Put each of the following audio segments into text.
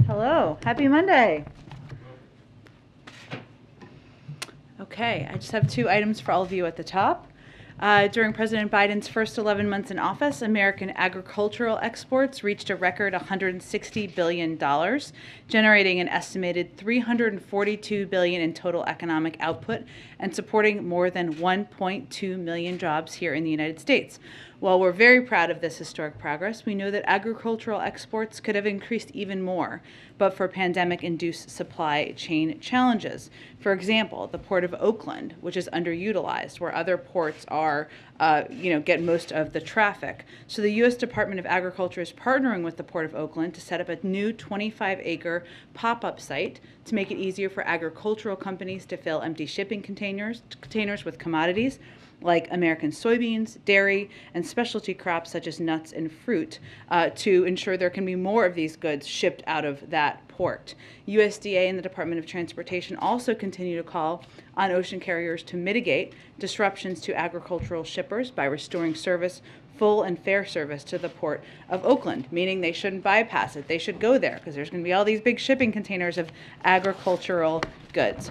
Hello, happy Monday. Okay, I just have two items for all of you at the top. During President Biden's first 11 months in office, American agricultural exports reached a record $160 billion, generating an estimated $342 billion in total economic output and supporting more than 1.2 million jobs here in the United States. While we're very proud of this historic progress, we know that agricultural exports could have increased even more, but for pandemic-induced supply chain challenges. For example, the Port of Oakland, which is underutilized, where other ports are, get most of the traffic. So the U.S. Department of Agriculture is partnering with the Port of Oakland to set up a new 25-acre pop-up site to make it easier for agricultural companies to fill empty shipping containers with commodities like American soybeans, dairy, and specialty crops such as nuts and fruit to ensure there can be more of these goods shipped out of that port. USDA and the Department of Transportation also continue to call on ocean carriers to mitigate disruptions to agricultural shippers by restoring service, full and fair service to the Port of Oakland, meaning they shouldn't bypass it. They should go there because there's going to be all these big shipping containers of agricultural goods.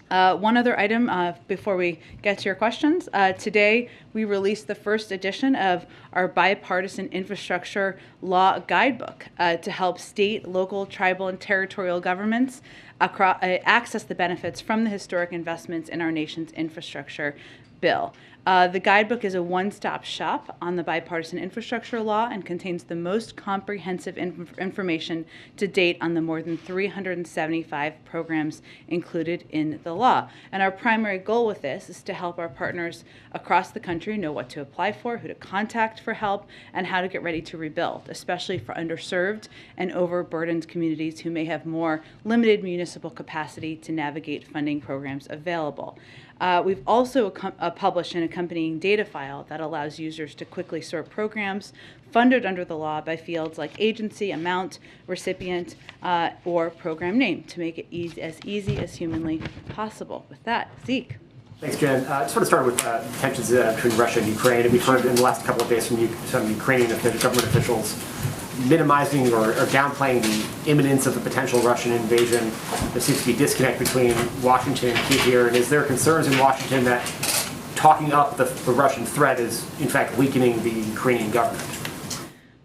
One other item before we get to your questions. Today, we released the first edition of our bipartisan infrastructure law guidebook to help state, local, tribal, and territorial governments access the benefits from the historic investments in our nation's infrastructure bill. The guidebook is a one-stop shop on the bipartisan infrastructure law and contains the most comprehensive information to date on the more than 375 programs included in the law. And our primary goal with this is to help our partners across the country know what to apply for, who to contact for help, and how to get ready to rebuild, especially for underserved and overburdened communities who may have more limited municipal capacity to navigate funding programs available. We've also published an accompanying data file that allows users to quickly sort programs funded under the law by fields like agency, amount, recipient, or program name to make it as easy as humanly possible. With that, Zeke. Thanks, Jen. I just want to start with tensions between Russia and Ukraine. And we've heard in the last couple of days from some Ukrainian government officials minimizing or downplaying the imminence of the potential Russian invasion. There seems to be a disconnect between Washington and Kyiv here. And is there concerns in Washington that talking up the Russian threat is, in fact, weakening the Ukrainian government?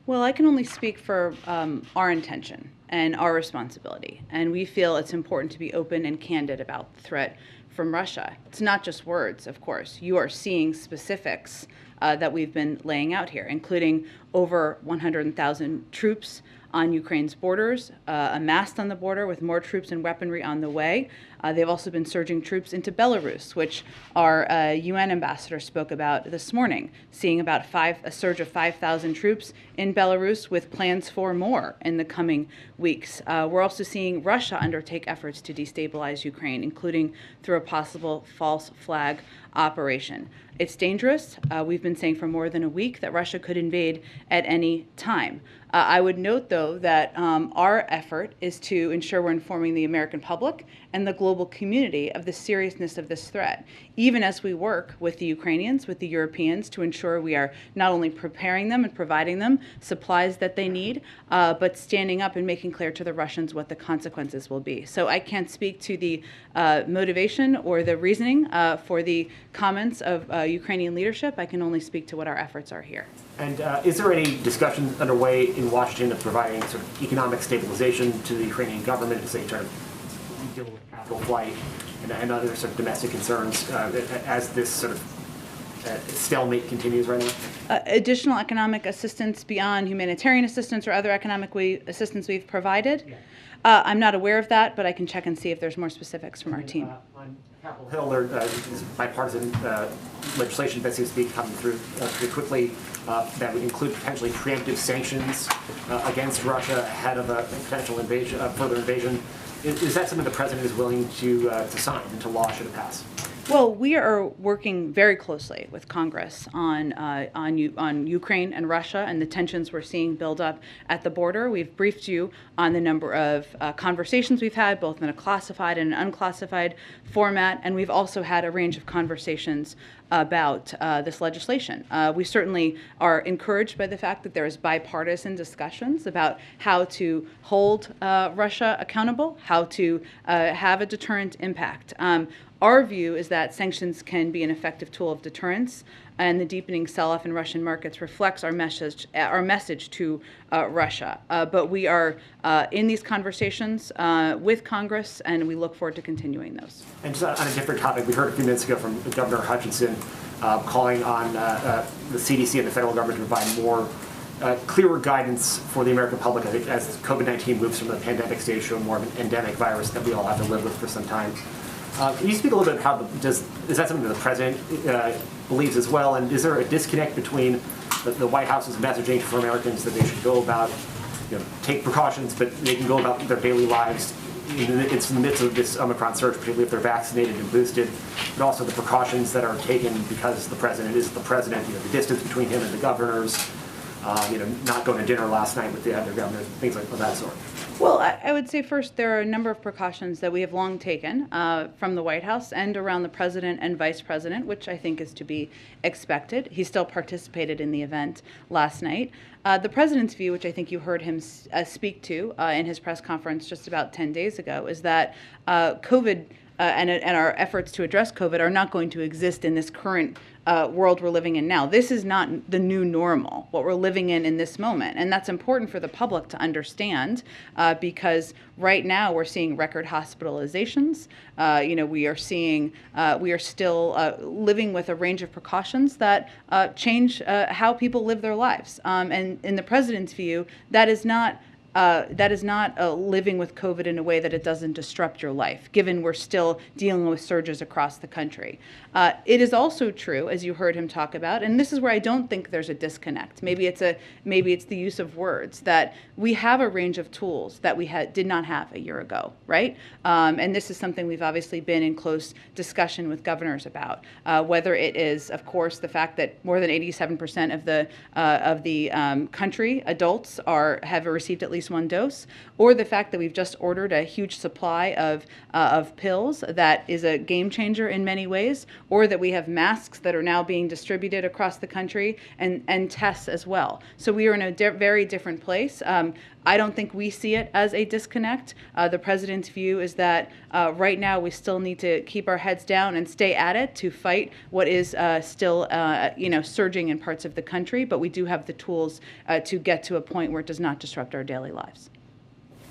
Well, I can only speak for our intention and our responsibility. And we feel it's important to be open and candid about the threat from Russia. It's not just words, of course. You are seeing specifics that we've been laying out here, including over 100,000 troops on Ukraine's borders, amassed on the border with more troops and weaponry on the way. They've also been surging troops into Belarus, which our UN ambassador spoke about this morning, seeing about a surge of 5,000 troops in Belarus with plans for more in the coming weeks. We're also seeing Russia undertake efforts to destabilize Ukraine, including through a possible false flag operation. It's dangerous. We've been saying for more than a week that Russia could invade at any time. I would note, though, that our effort is to ensure we're informing the American public and the global community of the seriousness of this threat, even as we work with the Ukrainians, with the Europeans, to ensure we are not only preparing them and providing them supplies that they need, but standing up and making clear to the Russians what the consequences will be. So I can't speak to the motivation or the reasoning for the comments of Ukrainian leadership. I can only speak to what our efforts are here. And is there any discussion underway in Washington of providing sort of economic stabilization to the Ukrainian government to say try to deal with capital flight and other sort of domestic concerns as this sort of stalemate continues right now? Additional economic assistance beyond humanitarian assistance or other economic assistance we've provided? Yeah. I'm not aware of that, but I can check and see if there's more specifics from our team. On Capitol Hill, there is bipartisan legislation that seems to be coming through pretty quickly that would include potentially preemptive sanctions against Russia ahead of a potential invasion, further invasion. Is that something the president is willing to sign into law should it pass? Well, we are working very closely with Congress on Ukraine and Russia and the tensions we're seeing build up at the border. We've briefed you on the number of conversations we've had, both in a classified and an unclassified format, and we've also had a range of conversations about this legislation. We certainly are encouraged by the fact that there is bipartisan discussions about how to hold Russia accountable, how to have a deterrent impact. Our view is that sanctions can be an effective tool of deterrence, and the deepening sell-off in Russian markets reflects our message to Russia. But we are in these conversations with Congress, and we look forward to continuing those. And just on a different topic, we heard a few minutes ago from Governor Hutchinson calling on the CDC and the federal government to provide more clearer guidance for the American public, I think, as COVID-19 moves from the pandemic stage to a more of an endemic virus that we all have to live with for some time. Can you speak a little bit how is that something that the president believes as well? And is there a disconnect between the White House's messaging for Americans that they should go about, take precautions, but they can go about their daily lives? It's in the midst of this Omicron surge, particularly if they're vaccinated and boosted, but also the precautions that are taken because the president is the president. The distance between him and the governors, not going to dinner last night with the other governors, things like that sort. Well, I would say first there are a number of precautions that we have long taken from the White House and around the president and vice president, which I think is to be expected. He still participated in the event last night. The president's view, which I think you heard him speak to in his press conference just about 10 days ago, is that COVID and our efforts to address COVID are not going to exist in this current world we're living in now. This is not the new normal, what we're living in this moment. And that's important for the public to understand because right now we're seeing record hospitalizations. We are still living with a range of precautions that change how people live their lives. And in the president's view, that is not living with COVID in a way that it doesn't disrupt your life, given we're still dealing with surges across the country. It is also true, as you heard him talk about, and this is where I don't think there's a disconnect. Maybe it's the use of words, that we have a range of tools that we did not have a year ago, right? And this is something we've obviously been in close discussion with governors about. Whether it is, of course, the fact that more than 87% of the country adults have received at least one dose, or the fact that we've just ordered a huge supply of pills that is a game changer in many ways, or that we have masks that are now being distributed across the country and tests as well. So we are in a very different place. I don't think we see it as a disconnect. The president's view is that right now we still need to keep our heads down and stay at it to fight what is still surging in parts of the country, but we do have the tools to get to a point where it does not disrupt our daily lives.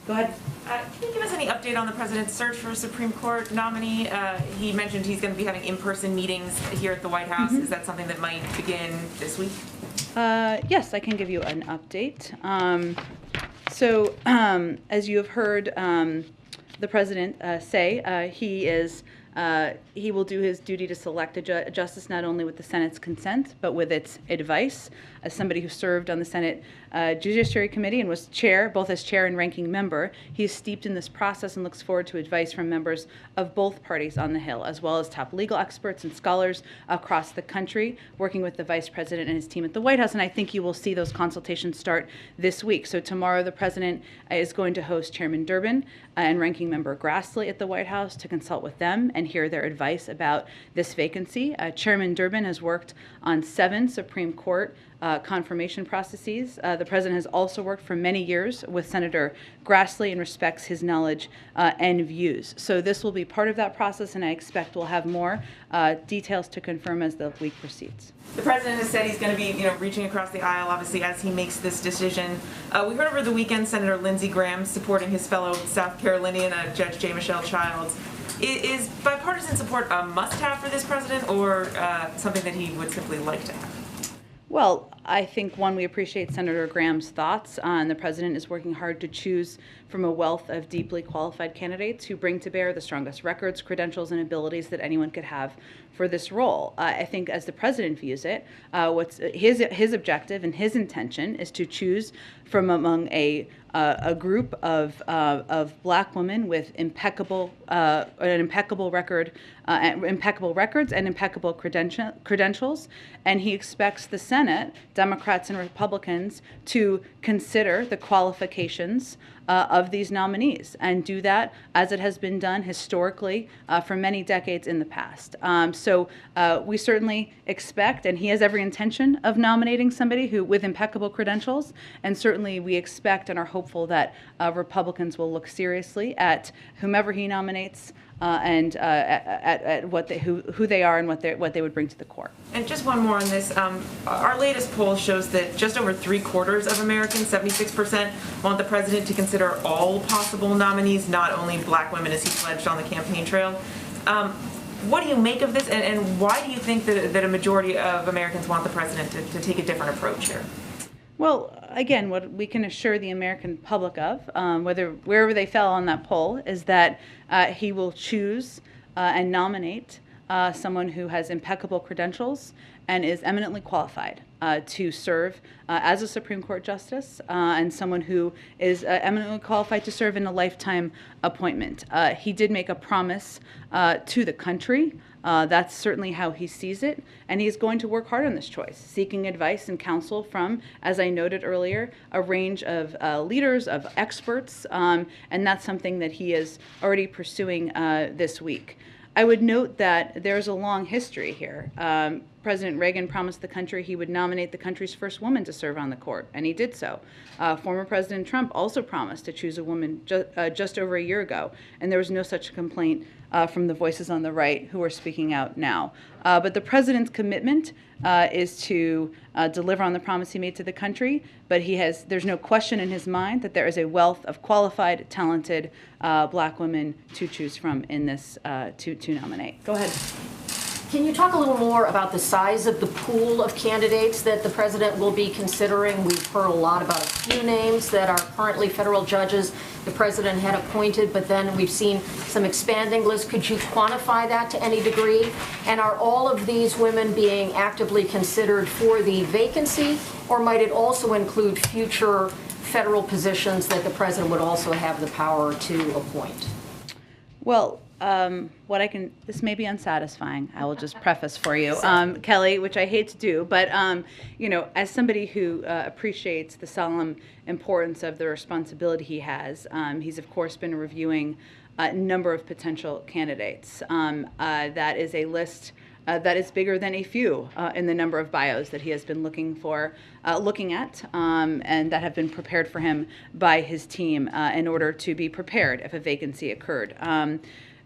Go ahead. Can you give us any update on the president's search for a Supreme Court nominee? He mentioned he's going to be having in-person meetings here at the White House. Mm-hmm. Is that something that might begin this week? Yes, I can give you an update. So, as you have heard the president say, he will do his duty to select a justice not only with the Senate's consent, but with its advice. As somebody who served on the Senate Judiciary Committee and was chair, both as chair and ranking member, he is steeped in this process and looks forward to advice from members of both parties on the Hill, as well as top legal experts and scholars across the country, working with the vice president and his team at the White House. And I think you will see those consultations start this week. So tomorrow, the president is going to host Chairman Durbin and ranking member Grassley at the White House to consult with them and hear their advice about this vacancy. Chairman Durbin has worked on 7 Supreme Court confirmation processes. The president has also worked for many years with Senator Grassley and respects his knowledge and views. So this will be part of that process, and I expect we'll have more details to confirm as the week proceeds. The president has said he's going to be, reaching across the aisle, obviously, as he makes this decision. We heard over the weekend Senator Lindsey Graham supporting his fellow South Carolinian Judge J. Michelle Childs. Is bipartisan support a must-have for this president, or something that he would simply like to have? Well, I think, one, we appreciate Senator Graham's thoughts, and the president is working hard to choose from a wealth of deeply qualified candidates who bring to bear the strongest records, credentials, and abilities that anyone could have for this role. I think as the president views it, what's his objective and his intention is to choose from among a group of black women with impeccable records and impeccable credentials, and he expects the Senate, Democrats and Republicans, to consider the qualifications of these nominees and do that as it has been done historically for many decades in the past. So we certainly expect, and he has every intention of nominating somebody who with impeccable credentials, and certainly we expect and are hopeful that Republicans will look seriously at whomever he nominates and at who they are and what they would bring to the court. And just one more on this. Our latest poll shows that just over 3/4 of Americans, 76%, want the president to consider all possible nominees, not only black women, as he pledged on the campaign trail. What do you make of this, and why do you think that a majority of Americans want the president to take a different approach here? Well, again, what we can assure the American public of, wherever they fell on that poll, is that he will choose and nominate someone who has impeccable credentials and is eminently qualified to serve as a Supreme Court justice, and someone who is eminently qualified to serve in a lifetime appointment. He did make a promise to the country. That's certainly how he sees it, and he's going to work hard on this choice, seeking advice and counsel from, as I noted earlier, a range of leaders, of experts, and that's something that he is already pursuing this week. I would note that there's a long history here. President Reagan promised the country he would nominate the country's first woman to serve on the court, and he did so. Former President Trump also promised to choose a woman just over a year ago, and there was no such complaint from the voices on the right who are speaking out now. But the president's commitment is to deliver on the promise he made to the country, but there's no question in his mind that there is a wealth of qualified, talented black women to choose from in this to nominate. Go ahead. Can you talk a little more about the size of the pool of candidates that the president will be considering? We've heard a lot about a few names that are currently federal judges the president had appointed, but then we've seen some expanding lists. Could you quantify that to any degree? And are all of these women being actively considered for the vacancy, or might it also include future federal positions that the president would also have the power to appoint? Well, this may be unsatisfying. I will just preface for you, Kelly, which I hate to do, but as somebody who appreciates the solemn importance of the responsibility he has, he's of course been reviewing a number of potential candidates. That is a list that is bigger than a few in the number of bios that he has been looking at, and that have been prepared for him by his team in order to be prepared if a vacancy occurred.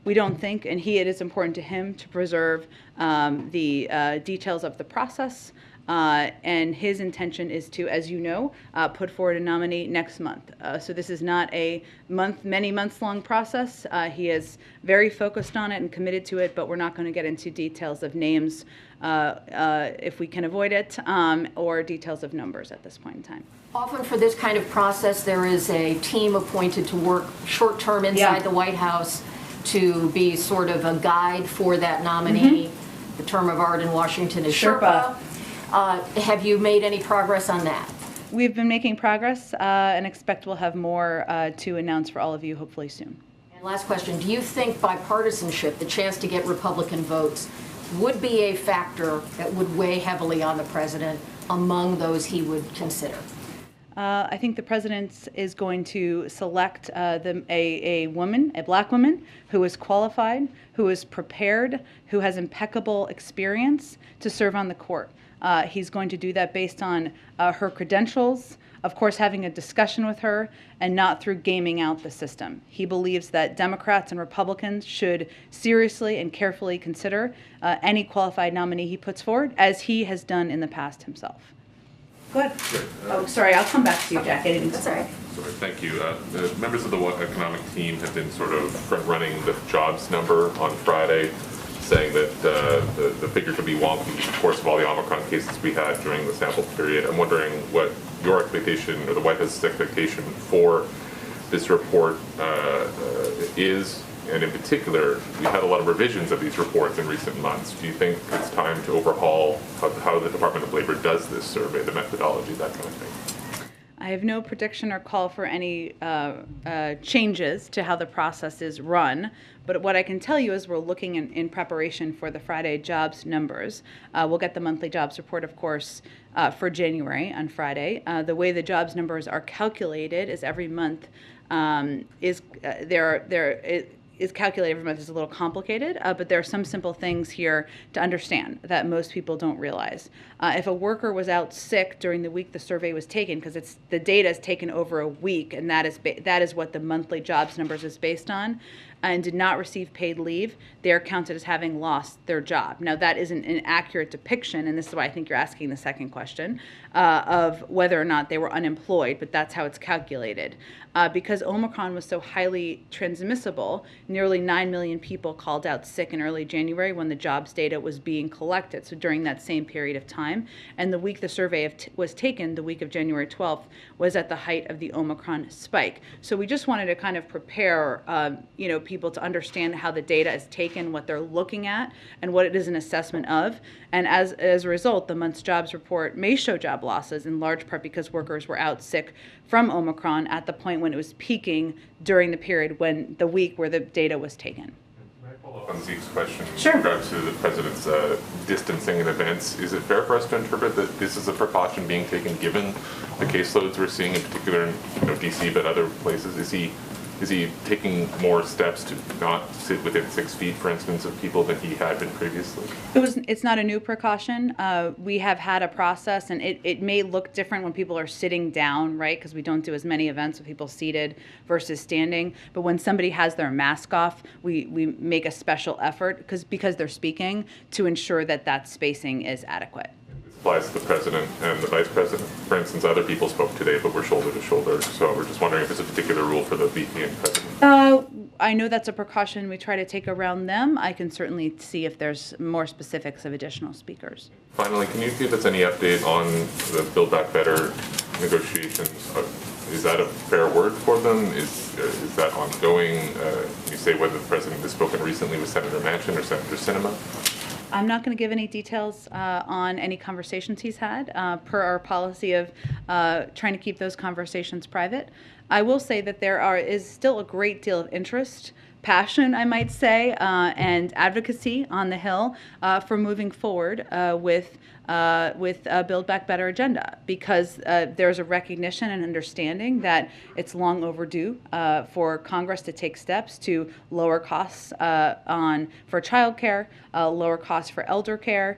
We don't think, and it is important to him to preserve the details of the process, and his intention is to, as you know, put forward a nominee next month. So this is not a many months long process. He is very focused on it and committed to it, but we're not going to get into details of names if we can avoid it, or details of numbers at this point in time. Often for this kind of process, there is a team appointed to work short-term inside the White House to be sort of a guide for that nominee. Mm-hmm. The term of art in Washington is Sherpa. Have you made any progress on that? We've been making progress and expect we'll have more to announce for all of you hopefully soon. And last question, do you think bipartisanship, the chance to get Republican votes, would be a factor that would weigh heavily on the president among those he would consider? I think the president is going to select a black woman who is qualified, who is prepared, who has impeccable experience to serve on the court. He's going to do that based on her credentials, of course having a discussion with her, and not through gaming out the system. He believes that Democrats and Republicans should seriously and carefully consider any qualified nominee he puts forward, as he has done in the past himself. Go ahead. Sure. Oh, sorry, I'll come back to you, Jack. That's all right. Sorry, thank you. The members of the economic team have been sort of front-running the jobs number on Friday, saying that the figure could be wonky, of course, of all the Omicron cases we had during the sample period. I'm wondering what your expectation, or the White House's expectation for this report is, And in particular, we had a lot of revisions of these reports in recent months. Do you think it's time to overhaul how the Department of Labor does this survey, the methodology, that kind of thing? I have no prediction or call for any changes to how the process is run, but what I can tell you is we're looking in preparation for the Friday jobs numbers. We'll get the monthly jobs report, of course, for January on Friday. The way the jobs numbers are calculated is every month is calculated every month is a little complicated, but there are some simple things here to understand that most people don't realize. If a worker was out sick during the week the survey was taken, because the data is taken over a week, and that is what the monthly jobs numbers is based on, and did not receive paid leave, they are counted as having lost their job. Now, that isn't an accurate depiction, and this is why I think you're asking the second question, of whether or not they were unemployed, but that's how it's calculated. Because Omicron was so highly transmissible, nearly 9 million people called out sick in early January when the jobs data was being collected, so during that same period of time. And the week the survey was taken, the week of January 12th, was at the height of the Omicron spike. So we just wanted to kind of prepare people to understand how the data is taken, what they're looking at, and what it is an assessment of. And as a result, the month's jobs report may show job losses, in large part because workers were out sick from Omicron at the point when it was peaking during the period when the week where the data was taken. Can I follow up on Zeke's question Sure. in regards to the president's distancing in events? Is it fair for us to interpret that this is a precaution being taken given the caseloads we're seeing, in particular in DC, but other places? Is he taking more steps to not sit within 6 feet, for instance, of people than he had been previously? It's not a new precaution. We have had a process, and it may look different when people are sitting down, right? Because we don't do as many events with people seated versus standing. But when somebody has their mask off, we make a special effort because they're speaking to ensure that spacing is adequate. Applies to the president and the vice president. For instance, other people spoke today, but we're shoulder to shoulder. So we're just wondering if there's a particular rule for the VP and president. I know that's a precaution we try to take around them. I can certainly see if there's more specifics of additional speakers. Finally, can you give us any update on the Build Back Better negotiations? Is that a fair word for them? Is that ongoing? Can you say whether the president has spoken recently with Senator Manchin or Senator Sinema? I'm not going to give any details on any conversations he's had, per our policy of trying to keep those conversations private. I will say that is still a great deal of interest, passion, I might say, and advocacy on the Hill for moving forward with Build Back Better agenda, because there's a recognition and understanding that it's long overdue for Congress to take steps to lower costs for childcare, lower costs for elder care,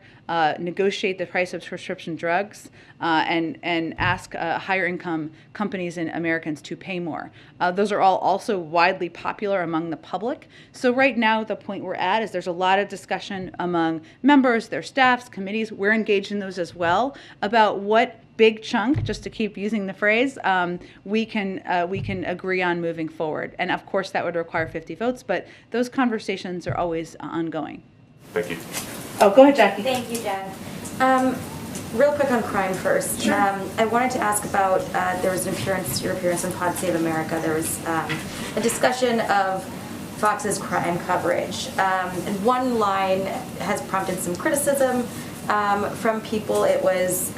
negotiate the price of prescription drugs, and ask higher income companies and Americans to pay more. Those are all also widely popular among the public. So right now, the point we're at is there's a lot of discussion among members, their staffs, committees. We're engaged in those as well about what big chunk, just to keep using the phrase, we can agree on moving forward. And of course, that would require 50 votes, but those conversations are always ongoing. Thank you. Oh, go ahead, Jackie. Thank you, Jen. Real quick on crime first. Sure. I wanted to ask about, there was your appearance on Pod Save America. There was a discussion of Fox's crime coverage. And one line has prompted some criticism from people. It was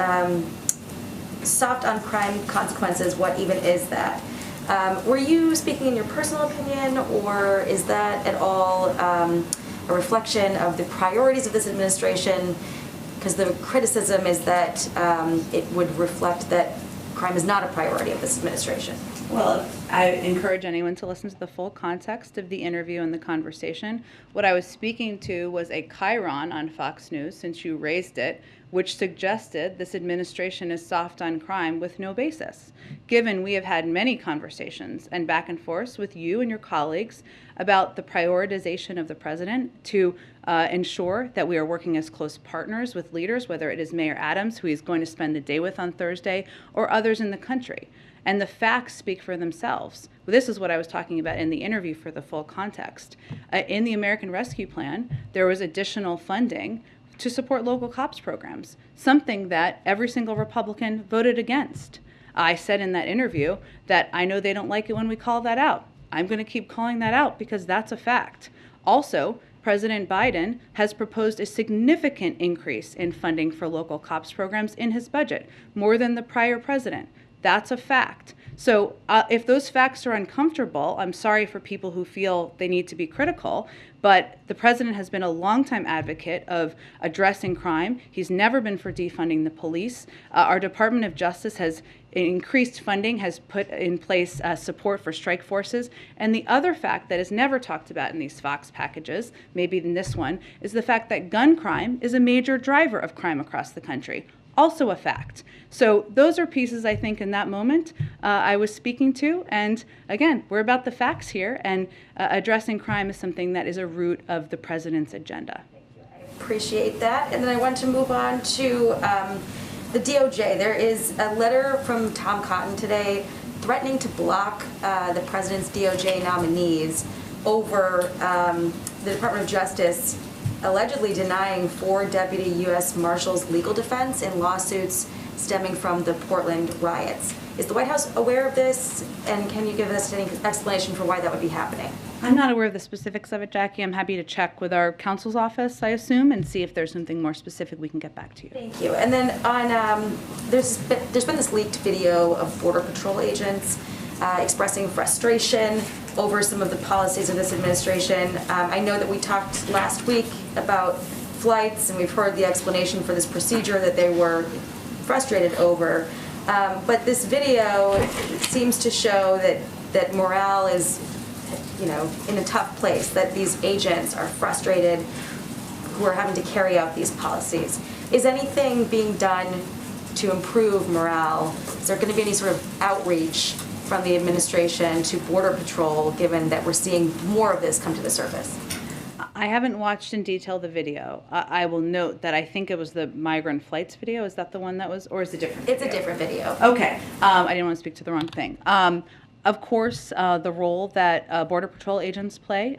soft on crime consequences. What even is that? Were you speaking in your personal opinion, or is that at all a reflection of the priorities of this administration? Because the criticism is that it would reflect that crime is not a priority of this administration. Well, I encourage anyone to listen to the full context of the interview and the conversation. What I was speaking to was a chyron on Fox News, since you raised it, which suggested this administration is soft on crime with no basis, given we have had many conversations and back and forth with you and your colleagues about the prioritization of the president to ensure that we are working as close partners with leaders, whether it is Mayor Adams, who he's going to spend the day with on Thursday, or others in the country. And the facts speak for themselves. This is what I was talking about in the interview for the full context. In the American Rescue Plan, there was additional funding to support local cops programs, something that every single Republican voted against. I said in that interview that I know they don't like it when we call that out. I'm going to keep calling that out because that's a fact. Also, President Biden has proposed a significant increase in funding for local cops programs in his budget, more than the prior president. That's a fact. So if those facts are uncomfortable, I'm sorry for people who feel they need to be critical, but the president has been a longtime advocate of addressing crime. He's never been for defunding the police. Our Department of Justice has increased funding, has put in place support for strike forces. And the other fact that is never talked about in these Fox packages, maybe in this one, is the fact that gun crime is a major driver of crime across the country. Also a fact. So those are pieces I think in that moment I was speaking to. And again, we're about the facts here, and addressing crime is something that is a root of the president's agenda. Appreciate that. And then I want to move on to the DOJ. There is a letter from Tom Cotton today threatening to block the president's DOJ nominees over the Department of Justice allegedly denying 4 deputy U.S. Marshals legal defense in lawsuits stemming from the Portland riots. Is the White House aware of this, and can you give us any explanation for why that would be happening? I'm not aware of the specifics of it, Jackie. I'm happy to check with our counsel's office, I assume, and see if there's something more specific we can get back to you. Thank you. And then on there's been this leaked video of Border Patrol agents expressing frustration over some of the policies of this administration. I know that we talked last week about flights, and we've heard the explanation for this procedure that they were frustrated over. But this video seems to show that morale is, in a tough place, that these agents are frustrated who are having to carry out these policies. Is anything being done to improve morale? Is there going to be any sort of outreach from the administration to Border Patrol, given that we're seeing more of this come to the surface? I haven't watched in detail the video. I will note that I think it was the migrant flights video. Is that the one that was, or is it different? It's a different video. Okay. I didn't want to speak to the wrong thing. Of course, the role that Border Patrol agents play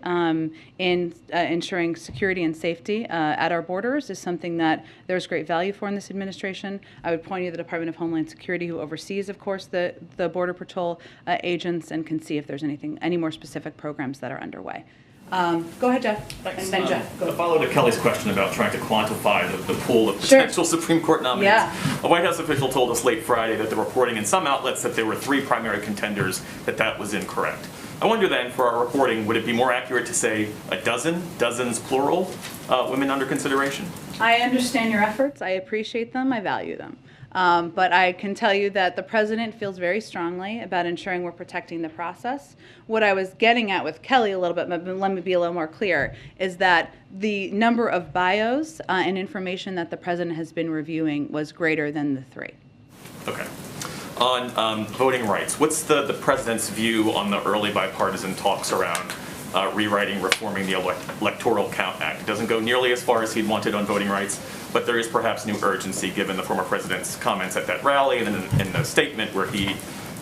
in ensuring security and safety at our borders is something that there's great value for in this administration. I would point you to the Department of Homeland Security, who oversees, of course, the Border Patrol agents, and can see if there's any more specific programs that are underway. Go ahead, Jeff. Thanks. And then Jeff. Go. A follow to Kelly's question about trying to quantify the pool of potential Supreme Court nominees. Yeah. A White House official told us late Friday that the reporting in some outlets that there were 3 primary contenders, that was incorrect. I wonder then, for our reporting, would it be more accurate to say a dozen, dozens plural, women under consideration? I understand your efforts. I appreciate them. I value them. But I can tell you that the president feels very strongly about ensuring we're protecting the process. What I was getting at with Kelly a little bit, but let me be a little more clear, is that the number of bios and information that the president has been reviewing was greater than the 3. Okay. On voting rights, what's the president's view on the early bipartisan talks around rewriting, reforming the Electoral Count Act? It doesn't go nearly as far as he'd wanted on voting rights, but there is perhaps new urgency given the former president's comments at that rally and in the statement where he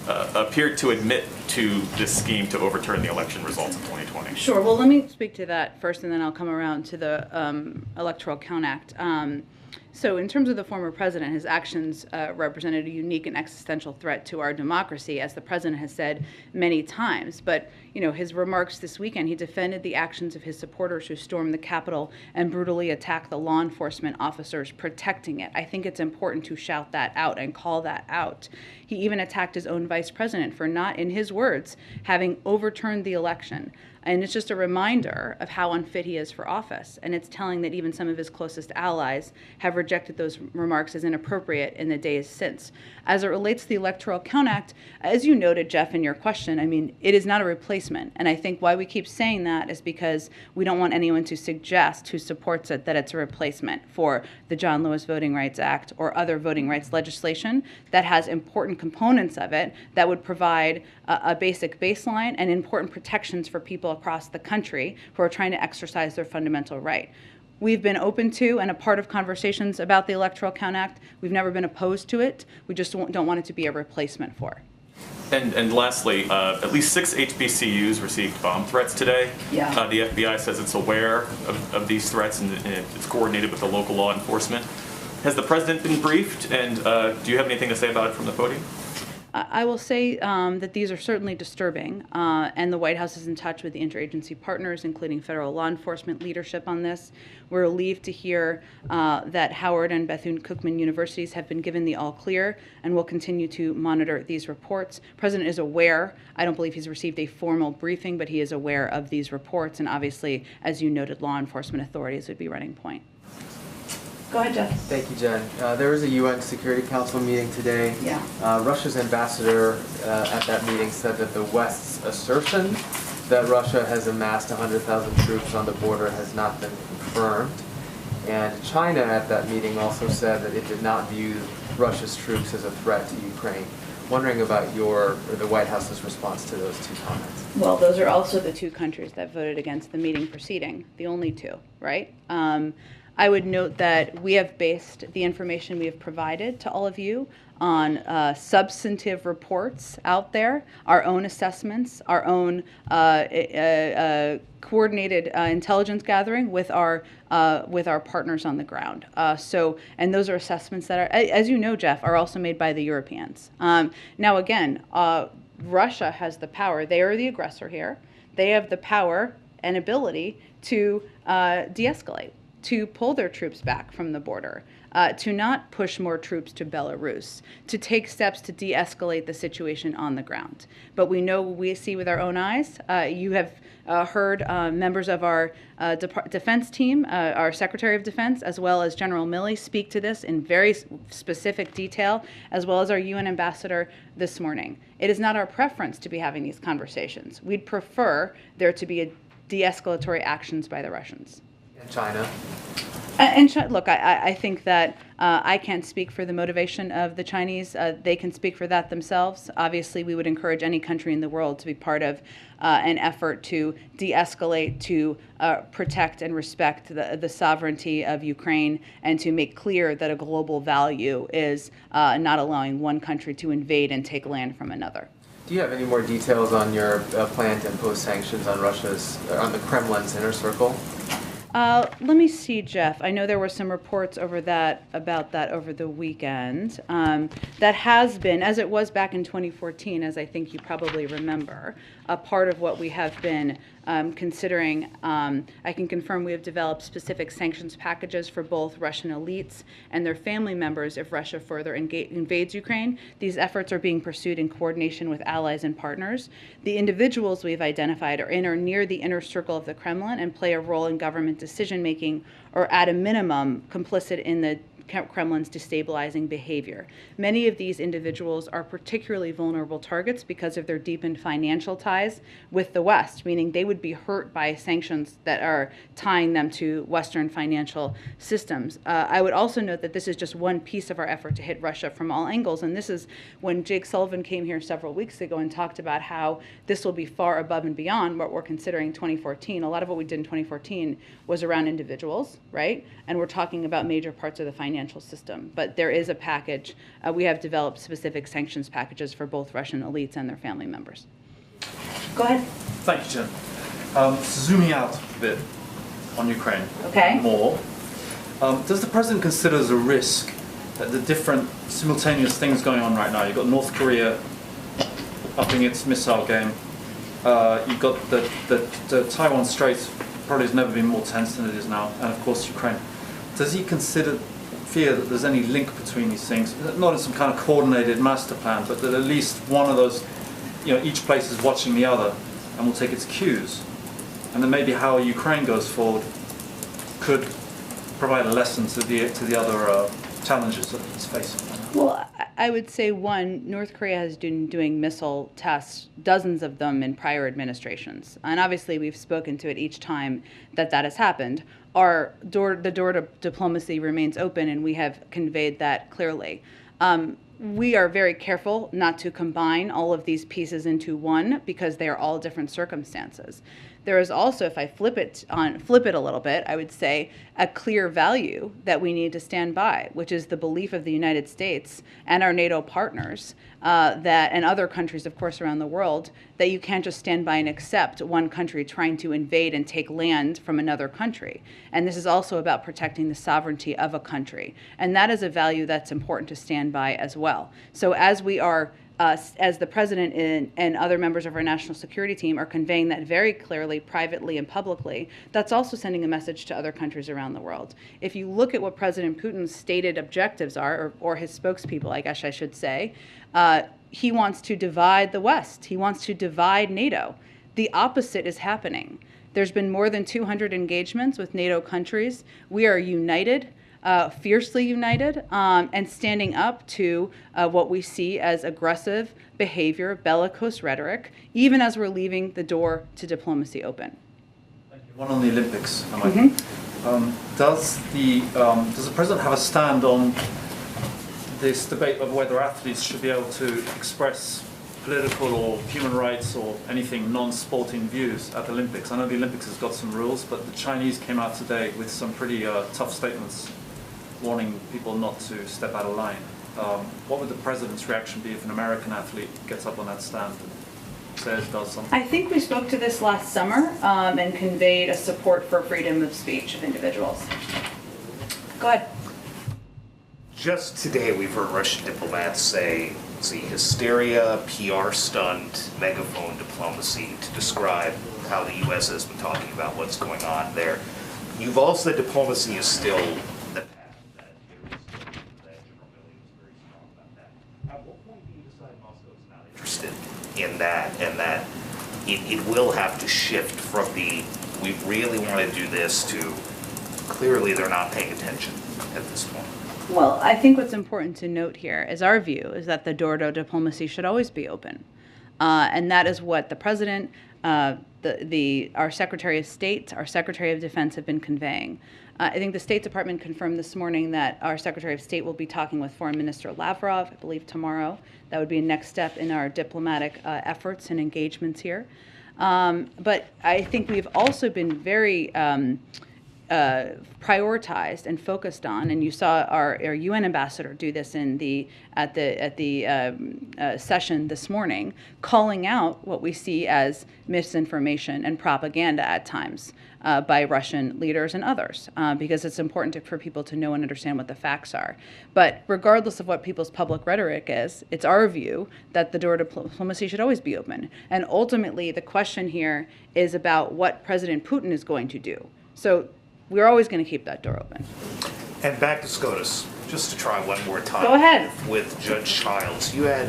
appeared to admit to this scheme to overturn the election results of 2020. Sure. Well, let me speak to that first, and then I'll come around to the Electoral Count Act. So in terms of the former president, his actions represented a unique and existential threat to our democracy, as the president has said many times. But, his remarks this weekend, he defended the actions of his supporters who stormed the Capitol and brutally attacked the law enforcement officers protecting it. I think it's important to shout that out and call that out. He even attacked his own vice president for not, in his words, having overturned the election. And it's just a reminder of how unfit he is for office. And it's telling that even some of his closest allies have rejected those remarks as inappropriate in the days since. As it relates to the Electoral Count Act, as you noted, Jeff, in your question, it is not a replacement. And I think why we keep saying that is because we don't want anyone to suggest who supports it that it's a replacement for the John Lewis Voting Rights Act or other voting rights legislation that has important components of it that would provide a basic baseline and important protections for people across the country who are trying to exercise their fundamental right. We've been open to and a part of conversations about the Electoral Count Act. We've never been opposed to it. We just don't want it to be a replacement for. And lastly, at least 6 HBCUs received bomb threats today. Yeah. The FBI says it's aware of these threats and it's coordinated with the local law enforcement. Has the president been briefed, and do you have anything to say about it from the podium? I will say that these are certainly disturbing, and the White House is in touch with the interagency partners, including federal law enforcement leadership on this. We're relieved to hear that Howard and Bethune-Cookman universities have been given the all clear and will continue to monitor these reports. The President is aware. I don't believe he's received a formal briefing, but he is aware of these reports, and obviously, as you noted, law enforcement authorities would be running point. Go ahead, Jeff. Thank you, Jen. There was a UN Security Council meeting today. Yeah. Russia's ambassador at that meeting said that the West's assertion that Russia has amassed 100,000 troops on the border has not been confirmed. And China at that meeting also said that it did not view Russia's troops as a threat to Ukraine. Wondering about the White House's response to those two comments. Well, those are also the two countries that voted against the meeting proceeding, the only two, right? I would note that we have based the information we have provided to all of you on substantive reports out there, our own assessments, our own coordinated intelligence gathering with our partners on the ground. And those are assessments that are, as you know, Jeff, are also made by the Europeans. Now, again, Russia has the power. They are the aggressor here. They have the power and ability to de-escalate, to pull their troops back from the border, to not push more troops to Belarus, to take steps to de-escalate the situation on the ground. But we know, we see with our own eyes. You have heard members of our defense team, our Secretary of Defense, as well as General Milley speak to this in very specific detail, as well as our UN ambassador this morning. It is not our preference to be having these conversations. We'd prefer there to be de-escalatory actions by the Russians. China. And look, I think that I can't speak for the motivation of the Chinese. They can speak for that themselves. Obviously, we would encourage any country in the world to be part of an effort to de-escalate, to protect and respect the sovereignty of Ukraine, and to make clear that a global value is not allowing one country to invade and take land from another. Do you have any more details on your plan to impose sanctions on on the Kremlin's inner circle? Let me see, Jeff. I know there were some reports about that over the weekend. That has been, as it was back in 2014, as I think you probably remember, a part of what we have been considering. I can confirm we have developed specific sanctions packages for both Russian elites and their family members if Russia further invades Ukraine. These efforts are being pursued in coordination with allies and partners. The individuals we've identified are in or near the inner circle of the Kremlin and play a role in government decision-making, or at a minimum, complicit in the Kremlin's destabilizing behavior. Many of these individuals are particularly vulnerable targets because of their deepened financial ties with the West, meaning they would be hurt by sanctions that are tying them to Western financial systems. I would also note that this is just one piece of our effort to hit Russia from all angles, and this is when Jake Sullivan came here several weeks ago and talked about how this will be far above and beyond what we're considering 2014. A lot of what we did in 2014 was around individuals, right? And we're talking about major parts of the financial system. But there is a package. We have developed specific sanctions packages for both Russian elites and their family members. Go ahead. Thank you, Jen. Zooming out a bit on Ukraine more, does the President consider as a risk that the different simultaneous things going on right now? You've got North Korea upping its missile game. You've got the Taiwan Strait probably has never been more tense than it is now, and of course Ukraine. Does he fear that there's any link between these things? Not in some kind of coordinated master plan, but that at least one of those, each place is watching the other and will take its cues. And then maybe how Ukraine goes forward could provide a lesson to the other challenges that it's facing. Well, I would say, one, North Korea has been doing missile tests, dozens of them in prior administrations. And obviously we've spoken to it each time that has happened. The door to diplomacy remains open, and we have conveyed that clearly. We are very careful not to combine all of these pieces into one because they are all different circumstances. There is also, if I flip it a little bit, I would say a clear value that we need to stand by, which is the belief of the United States and our NATO partners and other countries, of course, around the world, that you can't just stand by and accept one country trying to invade and take land from another country. And this is also about protecting the sovereignty of a country. And that is a value that's important to stand by as well. So as we are as the president and other members of our national security team are conveying that very clearly, privately and publicly, that's also sending a message to other countries around the world. If you look at what President Putin's stated objectives are, or his spokespeople, I guess I should say, he wants to divide the West. He wants to divide NATO. The opposite is happening. There's been more than 200 engagements with NATO countries. We are united. Fiercely united and standing up to what we see as aggressive behavior, bellicose rhetoric, even as we're leaving the door to diplomacy open. Thank you. One on the Olympics. Does the president have a stand on this debate of whether athletes should be able to express political or human rights or anything non-sporting views at the Olympics? I know the Olympics has got some rules, but the Chinese came out today with some pretty tough statements warning people not to step out of line. What would the president's reaction be if an American athlete gets up on that stand and says, does something? I think we spoke to this last summer and conveyed a support for freedom of speech of individuals. Go ahead. Just today, we've heard Russian diplomats say it's a hysteria, PR stunt, megaphone diplomacy to describe how the U.S. has been talking about what's going on there. You've also said diplomacy is still the path that there is that General Milley was very strong about that. At what point do you decide Moscow is not interested in that, and that it will have to shift from the we really want to do this to clearly they're not paying attention at this point? Well, I think what's important to note here is our view is that the door to diplomacy should always be open. And that is what the president, our Secretary of State, our Secretary of Defense have been conveying. I think the State Department confirmed this morning that our Secretary of State will be talking with Foreign Minister Lavrov, I believe tomorrow. That would be a next step in our diplomatic efforts and engagements here. But I think we've also been very prioritized and focused on, and you saw our UN ambassador do this in at the session this morning, calling out what we see as misinformation and propaganda at times by Russian leaders and others, because it's important for people to know and understand what the facts are. But regardless of what people's public rhetoric is, it's our view that the door to diplomacy should always be open. And ultimately, the question here is about what President Putin is going to do. So we're always going to keep that door open. And back to SCOTUS, just to try one more time. Go ahead. With Judge Childs, you had,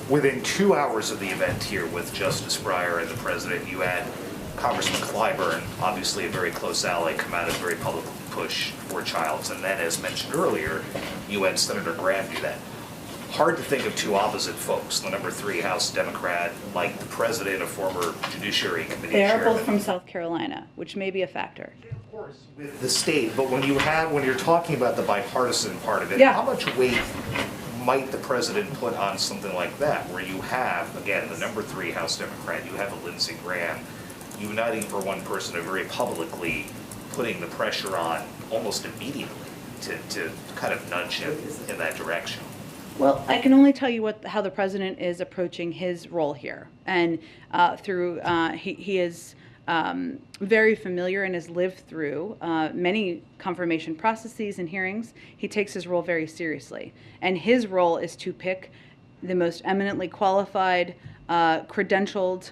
within 2 hours of the event here with Justice Breyer and the President, you had Congressman Clyburn, obviously a very close ally, come out and very public push for Childs. And then, as mentioned earlier, you had Senator Graham do that. Hard to think of two opposite folks. The number 3 House Democrat, like the President, a former Judiciary Committee They are chairman. both from South Carolina, which may be a factor. Of course, with the state, but when you're talking about the bipartisan part of it, Yeah. how much weight might the president put on something like that, where you have, again, the number 3 House Democrat, you have a Lindsey Graham, uniting for one person and very publicly putting the pressure on almost immediately to kind of nudge him in that direction? Well, I can only tell you how the president is approaching his role here, and he is very familiar and has lived through many confirmation processes and hearings. He takes his role very seriously, and his role is to pick the most eminently qualified, credentialed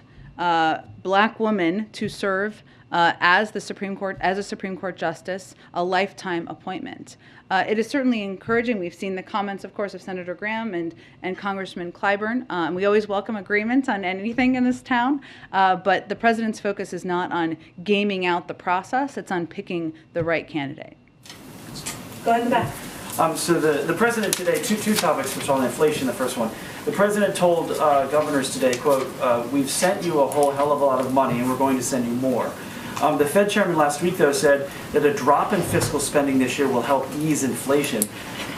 black woman to serve as a Supreme Court justice, a lifetime appointment. It is certainly encouraging. We've seen the comments, of course, of Senator Graham and Congressman Clyburn. We always welcome agreement on anything in this town, but the president's focus is not on gaming out the process. It's on picking the right candidate. Go ahead in the back. So the president today, two topics, which on inflation, the first one. The president told governors today, quote, we've sent you a whole hell of a lot of money and we're going to send you more. The Fed chairman last week, though, said that a drop in fiscal spending this year will help ease inflation.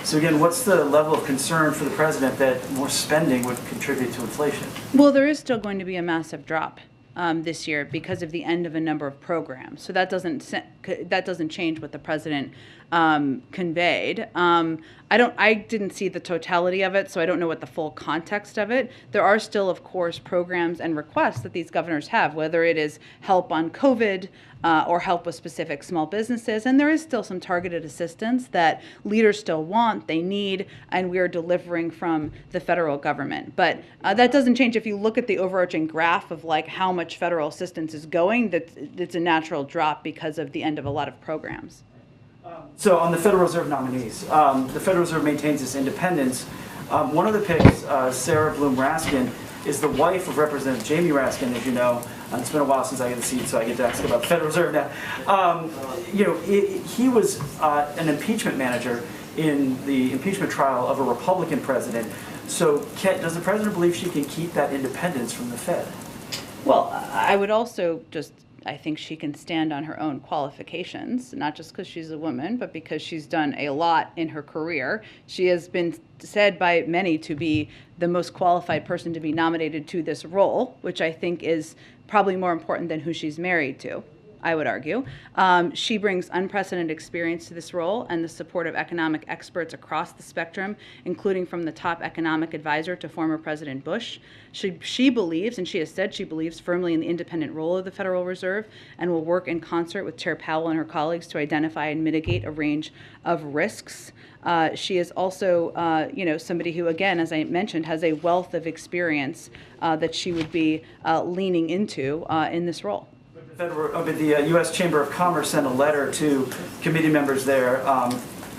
So again, what's the level of concern for the president that more spending would contribute to inflation? Well, there is still going to be a massive drop this year because of the end of a number of programs. So that doesn't change what the president conveyed. I didn't see the totality of it, so I don't know what the full context of it. There are still, of course, programs and requests that these governors have, whether it is help on COVID or help with specific small businesses. And there is still some targeted assistance that leaders still want, they need, and we are delivering from the federal government. But that doesn't change. If you look at the overarching graph of like how much federal assistance is going, it's a natural drop because of the end of a lot of programs. So on the Federal Reserve nominees, the Federal Reserve maintains its independence. One of the picks, Sarah Bloom Raskin, is the wife of Representative Jamie Raskin, as you know. It's been a while since I had the seat, so I get to ask about the Federal Reserve now. He was an impeachment manager in the impeachment trial of a Republican president. So does the president believe she can keep that independence from the Fed? Well, I would also I think she can stand on her own qualifications, not just because she's a woman, but because she's done a lot in her career. She has been said by many to be the most qualified person to be nominated to this role, which I think is probably more important than who she's married to, I would argue. She brings unprecedented experience to this role and the support of economic experts across the spectrum, including from the top economic advisor to former President Bush. She believes, and she has said she believes firmly in the independent role of the Federal Reserve and will work in concert with Chair Powell and her colleagues to identify and mitigate a range of risks. She is also, somebody who, again, as I mentioned, has a wealth of experience that she would be leaning into in this role. The U.S. Chamber of Commerce sent a letter to committee members there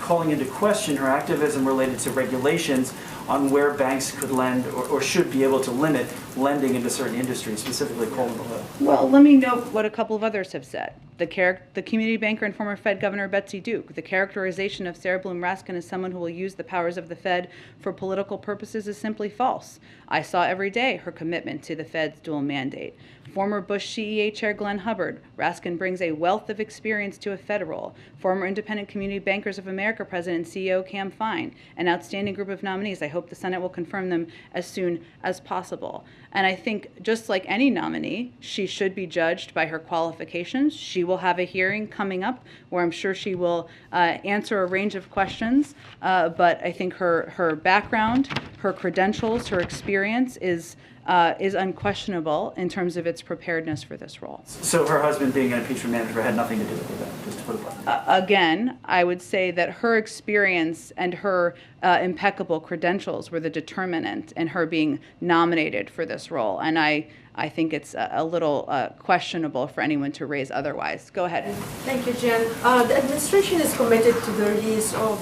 calling into question her activism related to regulations on where banks could lend or should be able to limit lending into certain industries, specifically coal and oil. Well, let me note what a couple of others have said. The community banker and former Fed Governor Betsy Duke. The characterization of Sarah Bloom Raskin as someone who will use the powers of the Fed for political purposes is simply false. I saw every day her commitment to the Fed's dual mandate. Former Bush CEA Chair Glenn Hubbard. Raskin brings a wealth of experience to a Fed role. Former Independent Community Bankers of America President and CEO Cam Fine. An outstanding group of nominees. I hope the Senate will confirm them as soon as possible. And I think just like any nominee, she should be judged by her qualifications. She will have a hearing coming up where I'm sure she will answer a range of questions. But I think her background, her credentials, her experience is unquestionable in terms of its preparedness for this role. So her husband being an impeachment manager had nothing to do with that, just to put it bluntly. Again, I would say that her experience and her impeccable credentials were the determinant in her being nominated for this role. And I think it's a little questionable for anyone to raise otherwise. Go ahead. Thank you, Jen. The administration is committed to the release of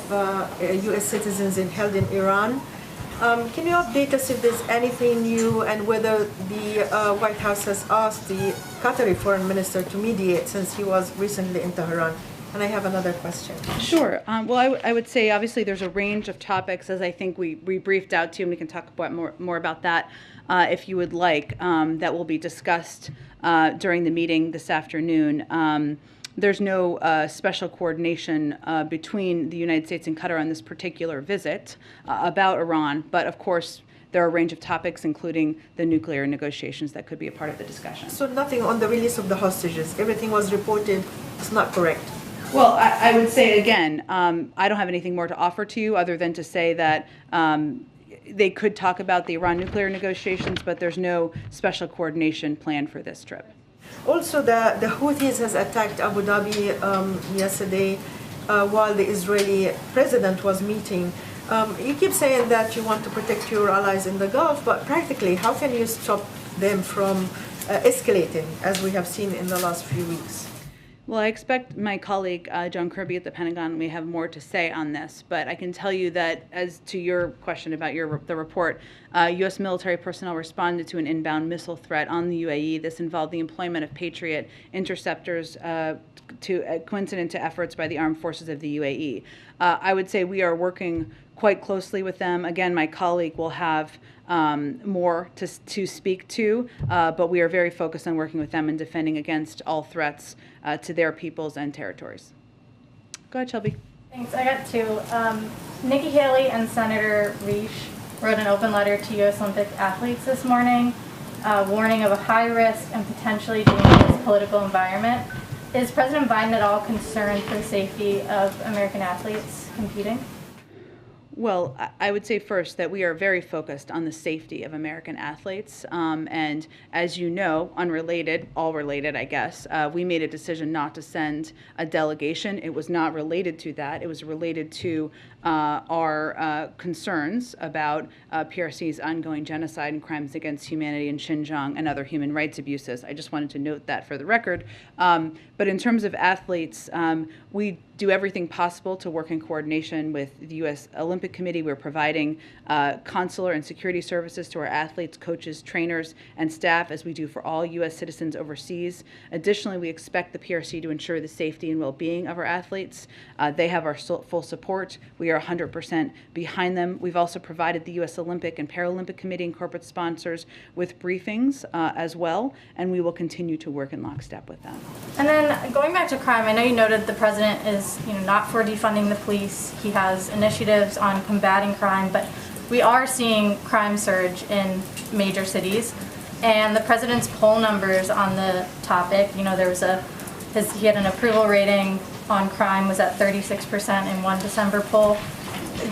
U.S. citizens held in Iran. Can you update us if there's anything new and whether the White House has asked the Qatari foreign minister to mediate since he was recently in Tehran? And I have another question. Sure. Well, I would say obviously there's a range of topics, as I think we briefed out to, and we can talk about more about that if you would like, that will be discussed during the meeting this afternoon. There's no special coordination between the United States and Qatar on this particular visit about Iran, but of course there are a range of topics, including the nuclear negotiations, that could be a part of the discussion. So nothing on the release of the hostages. Everything was reported. It's not correct. Well, I would say again, I don't have anything more to offer to you other than to say that they could talk about the Iran nuclear negotiations, but there's no special coordination planned for this trip. Also, the Houthis has attacked Abu Dhabi yesterday while the Israeli president was meeting. You keep saying that you want to protect your allies in the Gulf, but practically, how can you stop them from escalating, as we have seen in the last few weeks? Well, I expect my colleague, John Kirby at the Pentagon, may have more to say on this, but I can tell you that as to your question about the report, U.S. military personnel responded to an inbound missile threat on the UAE. This involved the employment of Patriot interceptors coincident to efforts by the armed forces of the UAE. I would say we are working quite closely with them. Again, my colleague will have more to speak to, but we are very focused on working with them and defending against all threats to their peoples and territories. Go ahead, Shelby. Thanks. I got two. Nikki Haley and Senator Reich wrote an open letter to U.S. Olympic athletes this morning, warning of a high-risk and potentially dangerous political environment Is President Biden at all concerned for the safety of American athletes competing? Well, I would say first that we are very focused on the safety of American athletes. And as you know, unrelated, all related, I guess, we made a decision not to send a delegation. It was not related to that. It was related to our concerns about PRC's ongoing genocide and crimes against humanity in Xinjiang and other human rights abuses. I just wanted to note that for the record. But in terms of athletes, we do everything possible to work in coordination with the U.S. Olympic Committee. We're providing consular and security services to our athletes, coaches, trainers, and staff, as we do for all U.S. citizens overseas. Additionally, we expect the PRC to ensure the safety and well-being of our athletes. They have our full support. We are 100% behind them. We've also provided the U.S. Olympic and Paralympic Committee and corporate sponsors with briefings as well, and we will continue to work in lockstep with them. And then going back to crime, I know you noted the president is not for defunding the police. He has initiatives on combating crime, but we are seeing crime surge in major cities. And the president's poll numbers on the topic, there was he had an approval rating on crime was at 36% in one December poll.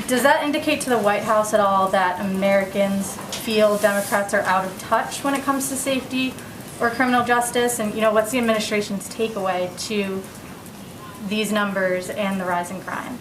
Does that indicate to the White House at all that Americans feel Democrats are out of touch when it comes to safety or criminal justice? And what's the administration's takeaway to these numbers and the rise in crime?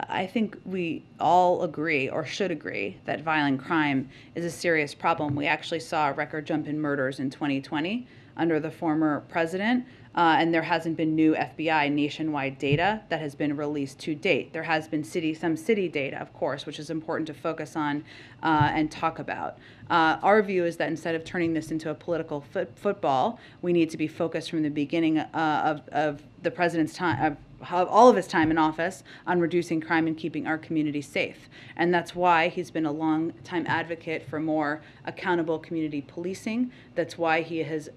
I think we all agree, or should agree, that violent crime is a serious problem. We actually saw a record jump in murders in 2020 under the former president, and there hasn't been new FBI nationwide data that has been released to date. There has been some city data, of course, which is important to focus on and talk about. Our view is that instead of turning this into a political football, we need to be focused from the beginning of the president's time, all of his time in office, on reducing crime and keeping our community safe. And that's why he's been a long-time advocate for more accountable community policing. That's why he has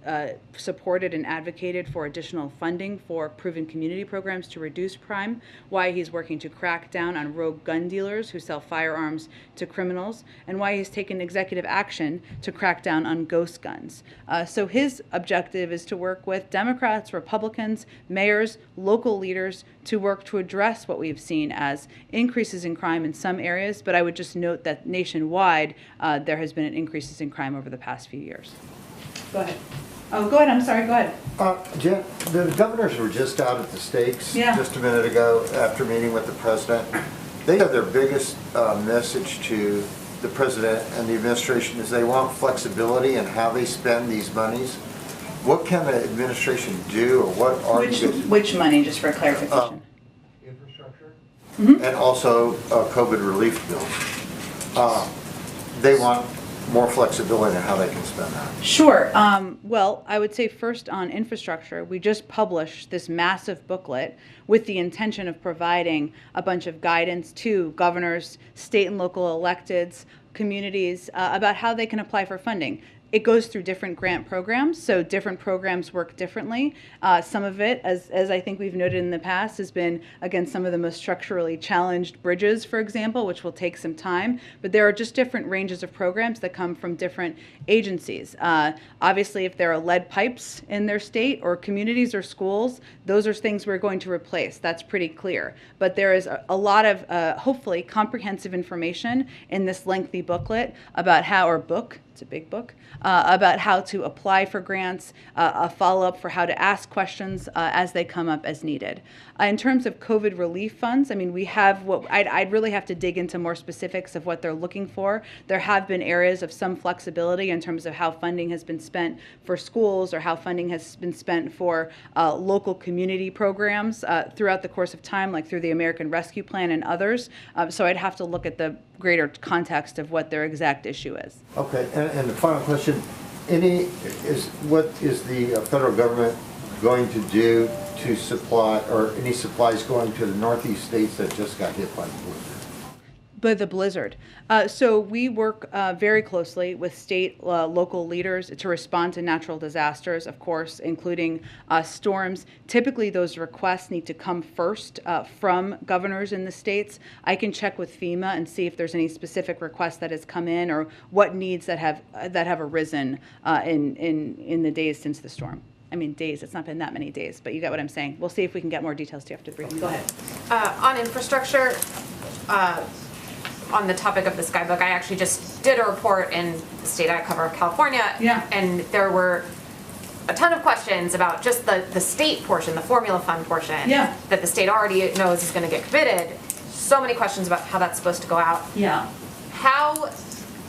supported and advocated for additional funding for proven community programs to reduce crime, why he's working to crack down on rogue gun dealers who sell firearms to criminals, and why he's taken executive action to crack down on ghost guns. So his objective is to work with Democrats, Republicans, mayors, local leaders, to work to address what we've seen as increases in crime in some areas, but I would just note that nationwide there has been increases in crime over the past few years. Go ahead. Oh, go ahead. I'm sorry. Go ahead. Jen, the governors were just out at the Stakes just a minute ago after meeting with the president. They have their biggest message to the president and the administration is they want flexibility in how they spend these monies. What can the administration do, or what are which money, just for clarification? Infrastructure, and also COVID relief bills. They want more flexibility in how they can spend that. Sure. Well, I would say first on infrastructure, we just published this massive booklet with the intention of providing a bunch of guidance to governors, state and local electeds, communities about how they can apply for funding. It goes through different grant programs, so different programs work differently. Some of it, as I think we've noted in the past, has been against some of the most structurally challenged bridges, for example, which will take some time. But there are just different ranges of programs that come from different agencies. Obviously, if there are lead pipes in their state or communities or schools, those are things we're going to replace. That's pretty clear. But there is a lot of, hopefully, comprehensive information in this lengthy booklet about how, or book, it's a big book, about how to apply for grants, a follow-up for how to ask questions as they come up as needed. In terms of COVID relief funds, I mean, we have what I'd really have to dig into more specifics of what they're looking for. There have been areas of some flexibility in terms of how funding has been spent for schools or how funding has been spent for local community programs throughout the course of time, like through the American Rescue Plan and others. So I'd have to look at the greater context of what their exact issue is. Okay, and the final question, what is the federal government going to do to supply, or any supplies going to the Northeast states that just got hit by the blizzard? By the blizzard. So we work very closely with state, local leaders to respond to natural disasters, of course, including storms. Typically, those requests need to come first from governors in the states. I can check with FEMA and see if there's any specific request that has come in or what needs that have arisen in the days since the storm. I mean, days, it's not been that many days, but you get what I'm saying. We'll see if we can get more details to you after the briefing. Go ahead. On infrastructure, on the topic of the Skybook, I actually just did a report in the state I cover, California. Yeah. And there were a ton of questions about just the state portion, the formula fund portion. Yeah. That the state already knows is going to get committed. So many questions about how that's supposed to go out. Yeah. How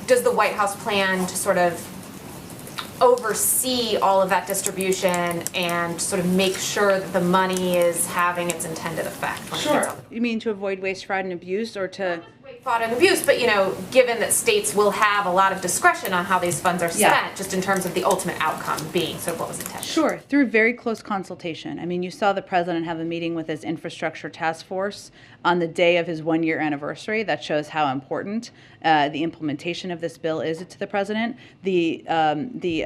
does the White House plan to sort of oversee all of that distribution and sort of make sure that the money is having its intended effect? Sure. You mean to avoid waste, fraud, and abuse, or to? Fraud and abuse, but given that states will have a lot of discretion on how these funds are spent, just in terms of the ultimate outcome being sort of what was intended. Sure, through very close consultation. I mean, you saw the president have a meeting with his infrastructure task force on the day of his 1-year anniversary. That shows how important the implementation of this bill is to the president. The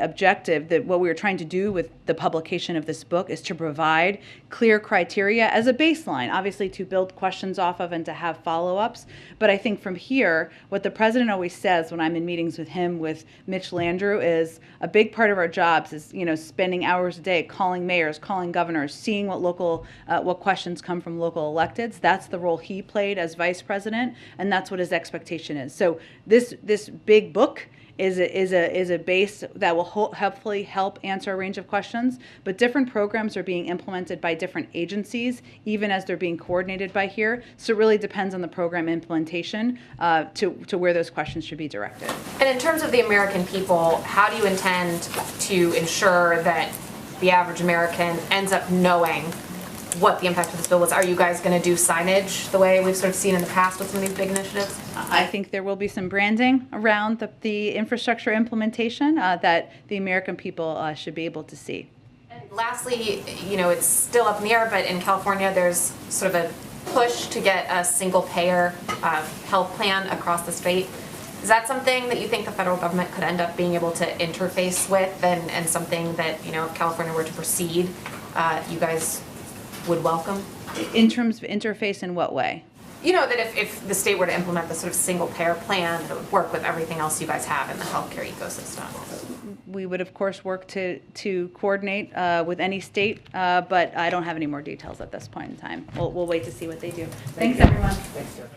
objective, that what we were trying to do with the publication of this book, is to provide clear criteria as a baseline, obviously to build questions off of and to have follow-ups. But I think from here, what the president always says when I'm in meetings with him, with Mitch Landrieu, is a big part of our jobs is, spending hours a day calling mayors, calling governors, seeing what questions come from local electeds. That's the role he played as vice president, and that's what his expectation is. So this big book is a base that will hopefully help answer a range of questions, but different programs are being implemented by different agencies, even as they're being coordinated by here. So it really depends on the program implementation to where those questions should be directed. And in terms of the American people, how do you intend to ensure that the average American ends up knowing what the impact of this bill was? Are you guys going to do signage the way we've sort of seen in the past with some of these big initiatives? I think there will be some branding around the infrastructure implementation that the American people should be able to see. And lastly, it's still up in the air, but in California there's sort of a push to get a single payer health plan across the state. Is that something that you think the federal government could end up being able to interface with, and something that, if California were to proceed, you guys would welcome? In terms of interface, in what way? That if the state were to implement this sort of single payer plan that would work with everything else you guys have in the healthcare ecosystem. We would, of course, work to coordinate with any state, but I don't have any more details at this point in time. We'll wait to see what they do. Thanks, everyone. Thanks, Jeff.